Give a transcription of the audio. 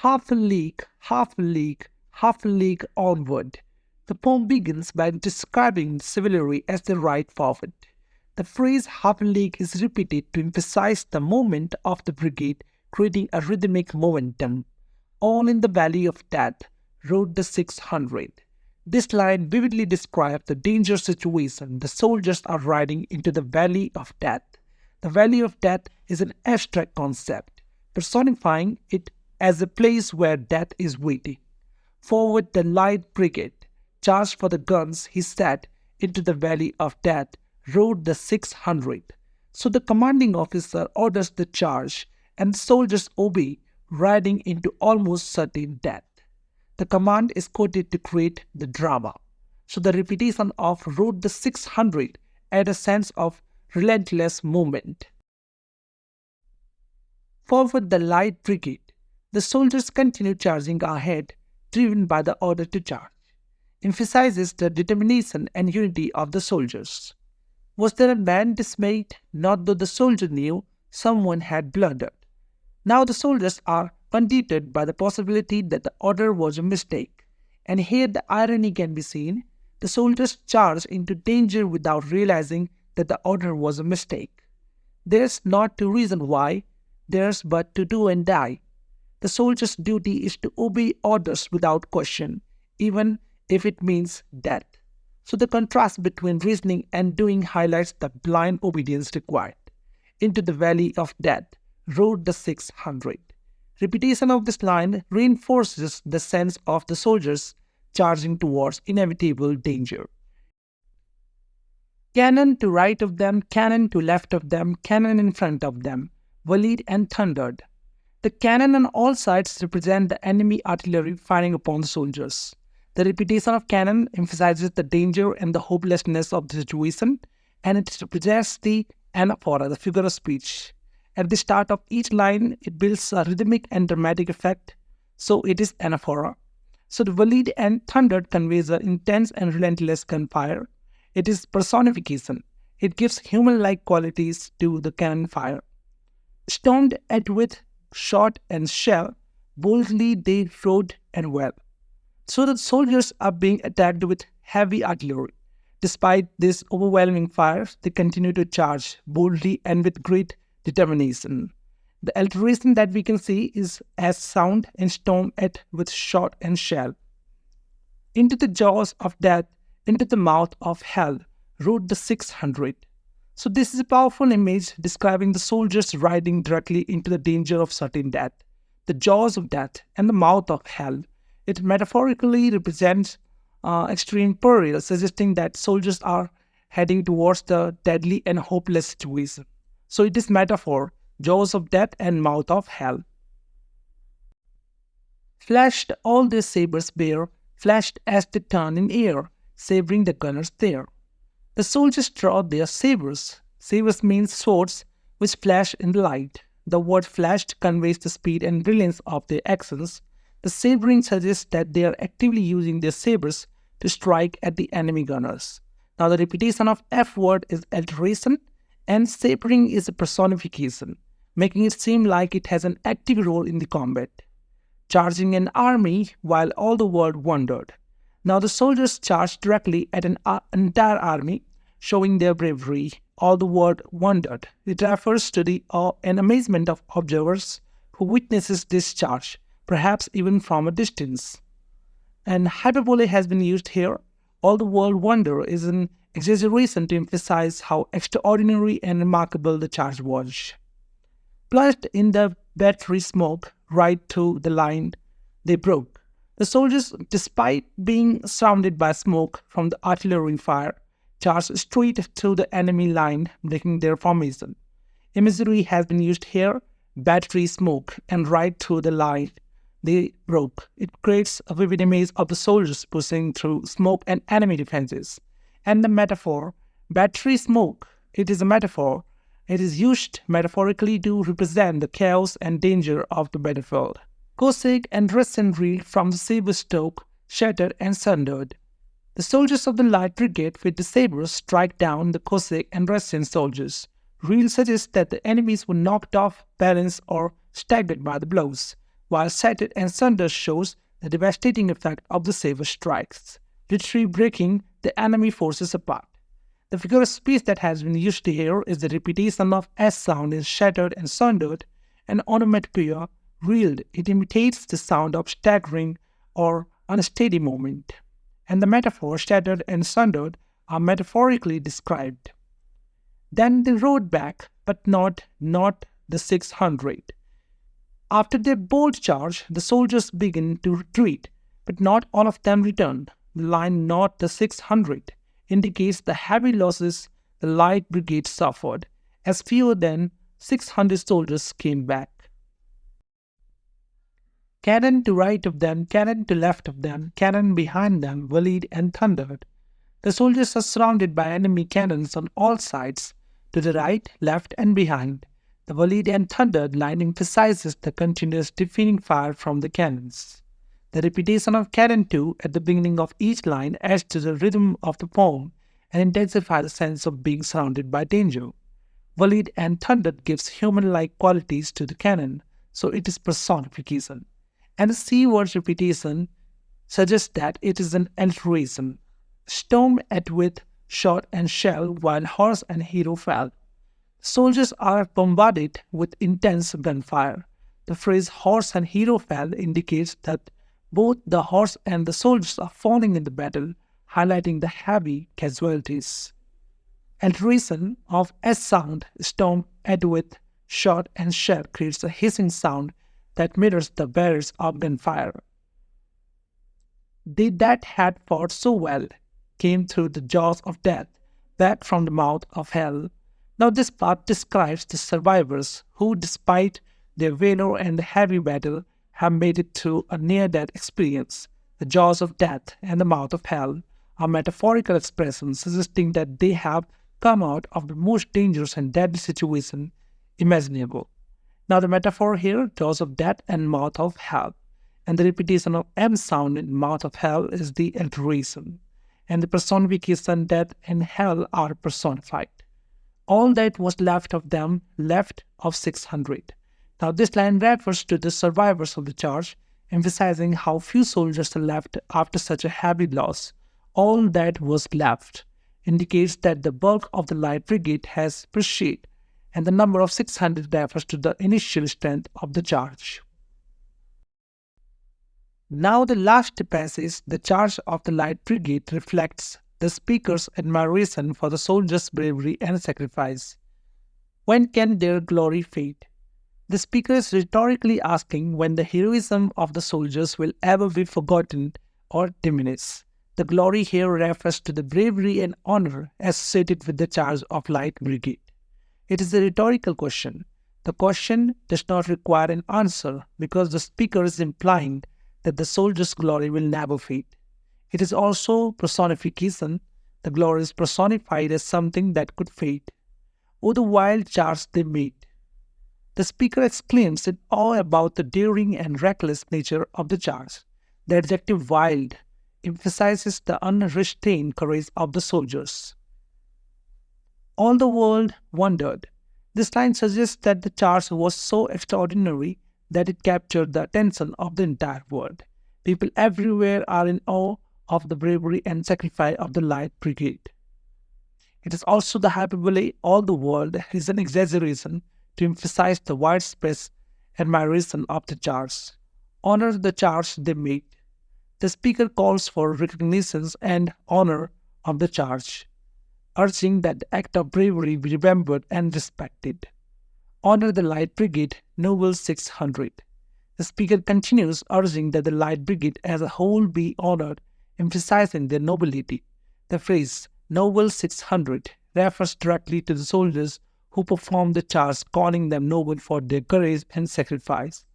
Half a league, half a league, half a league onward. The poem begins by describing the cavalry as they ride forward. The phrase half a league is repeated to emphasize the movement of the brigade, creating a rhythmic momentum. On in the valley of death rode the 600. This line vividly describes the dangerous situation the soldiers are riding into the valley of death. The valley of death is an abstract concept, personifying it as a place where death is waiting. Forward the Light Brigade charged for the guns, he said, into the valley of death rode the 600. So the commanding officer orders the charge, and the soldiers obey, riding into almost certain death. The command is quoted to create the drama. So the repetition of rode the 600 adds a sense of relentless movement. Forward the Light Brigade. The soldiers continue charging ahead, driven by the order to charge. Emphasizes the determination and unity of the soldiers. Was there a man dismayed? Not though the soldier knew someone had blundered. Now the soldiers are undeterred by the possibility that the order was a mistake. And here the irony can be seen. The soldiers charge into danger without realizing that the order was a mistake. There's not to reason why, there's but to do and die. The soldier's duty is to obey orders without question, even if it means death. So the contrast between reasoning and doing highlights the blind obedience required. Into the valley of death rode the 600. Repetition of this line reinforces the sense of the soldiers charging towards inevitable danger. Cannon to right of them, cannon to left of them, cannon in front of them, volleyed and thundered. The cannon on all sides represent the enemy artillery firing upon the soldiers. The repetition of cannon emphasizes the danger and the hopelessness of the situation, and it represents the anaphora, the figure of speech. At the start of each line, it builds a rhythmic and dramatic effect, so it is anaphora. So the volleyed and thundered conveys an intense and relentless gunfire. It is personification. It gives human-like qualities to the cannon fire. Stormed at with shot and shell, boldly they rode and well. So the soldiers are being attacked with heavy artillery. Despite this overwhelming fire, they continue to charge boldly and with great determination. The alteration that we can see is as sound and storm at with shot and shell. Into the jaws of death, into the mouth of hell, rode the 600. So this is a powerful image describing the soldiers riding directly into the danger of certain death, the jaws of death and the mouth of hell. It metaphorically represents extreme peril, suggesting that soldiers are heading towards the deadly and hopeless situation. So it is metaphor, jaws of death and mouth of hell. Flashed all their sabres bare, flashed as they turn in air, sabering the gunners there. The soldiers draw their sabres. Sabres means swords which flash in the light. The word flashed conveys the speed and brilliance of their actions. The sabering suggests that they are actively using their sabres to strike at the enemy gunners. Now the repetition of F word is alteration, and sabering is a personification, making it seem like it has an active role in the combat. Charging an army while all the world wondered. Now the soldiers charged directly at an entire army, showing their bravery. All the world wondered. It refers to the awe and amazement of observers who witnesses this charge, perhaps even from a distance. And hyperbole has been used here. All the world wonder is an exaggeration to emphasize how extraordinary and remarkable the charge was. Plunged in the battery smoke, right through the line, they broke. The soldiers, despite being surrounded by smoke from the artillery fire, charged straight through the enemy line, breaking their formation. Imagery has been used here, battery smoke, and right through the line they broke. It creates a vivid image of the soldiers pushing through smoke and enemy defenses. And the metaphor, battery smoke, it is a metaphor. It is used metaphorically to represent the chaos and danger of the battlefield. Cossack and Russian reeled from the saber stroke, shattered and sundered. The soldiers of the Light Brigade with the sabers strike down the Cossack and Russian soldiers. Reel suggests that the enemies were knocked off balance or staggered by the blows. while Shattered and Sundered shows the devastating effect of the saber strikes, literally breaking the enemy forces apart. The figure of speech that has been used here is the repetition of S sound in Shattered and Sundered, an onomatopoeia reeled. It imitates the sound of staggering or unsteady movement. And the metaphor Shattered and Sundered are metaphorically described. Then they rode back, but not the 600. After their bold charge, the soldiers began to retreat, but not all of them returned. The line "not the 600" indicates the heavy losses the Light Brigade suffered, as fewer than 600 soldiers came back. Cannon to right of them, cannon to left of them, cannon behind them, volleyed and thundered. The soldiers are surrounded by enemy cannons on all sides, to the right, left, and behind. The volleyed and thundered line emphasizes the continuous deafening fire from the cannons. The repetition of cannon 2 at the beginning of each line adds to the rhythm of the poem and intensifies the sense of being surrounded by danger. Volleyed and thundered gives human-like qualities to the cannon, so it is personification. And the C word repetition suggests that it is an alliteration. Storm at with shot and shell while horse and hero fell. Soldiers are bombarded with intense gunfire. The phrase horse and hero fell indicates that both the horse and the soldiers are falling in the battle, highlighting the heavy casualties. Alliteration of S sound, storm at with shot and shell creates a hissing sound that mirrors the barrels of gunfire. They that had fought so well came through the jaws of death, back from the mouth of hell. Now this part describes the survivors who, despite their valor and heavy battle, have made it through a near-death experience. The jaws of death and the mouth of hell are metaphorical expressions suggesting that they have come out of the most dangerous and deadly situation imaginable. Now the metaphor here, jaws of death and mouth of hell, and the repetition of M sound in mouth of hell is the alliteration, and the personification death and hell are personified. All that was left of them, left of 600. Now this line refers to the survivors of the charge, emphasizing how few soldiers are left after such a heavy loss. All that was left indicates that the bulk of the Light Brigade has perished, and the number of 600 refers to the initial strength of the charge. Now the last passage, the charge of the Light Brigade, reflects the speaker's admiration for the soldiers' bravery and sacrifice. When can their glory fade? The speaker is rhetorically asking when the heroism of the soldiers will ever be forgotten or diminish. The glory here refers to the bravery and honor associated with the charge of Light Brigade. It is a rhetorical question. The question does not require an answer because the speaker is implying that the soldiers' glory will never fade. It is also personification. The glory is personified as something that could fade. Oh, the wild charge they made! The speaker exclaims in awe about the daring and reckless nature of the charge. The adjective wild emphasizes the unrestrained courage of the soldiers. All the world wondered. This line suggests that the charge was so extraordinary that it captured the attention of the entire world. People everywhere are in awe of the bravery and sacrifice of the Light Brigade. It is also the hyperbole "all the world" is an exaggeration to emphasize the widespread admiration of the charge. Honor the charge they made. The speaker calls for recognition and honor of the charge, urging that the act of bravery be remembered and respected. Honor the Light Brigade, Noble 600. The speaker continues urging that the Light Brigade as a whole be honored, emphasizing their nobility. The phrase Noble 600 refers directly to the soldiers who performed the charge, calling them noble for their courage and sacrifice.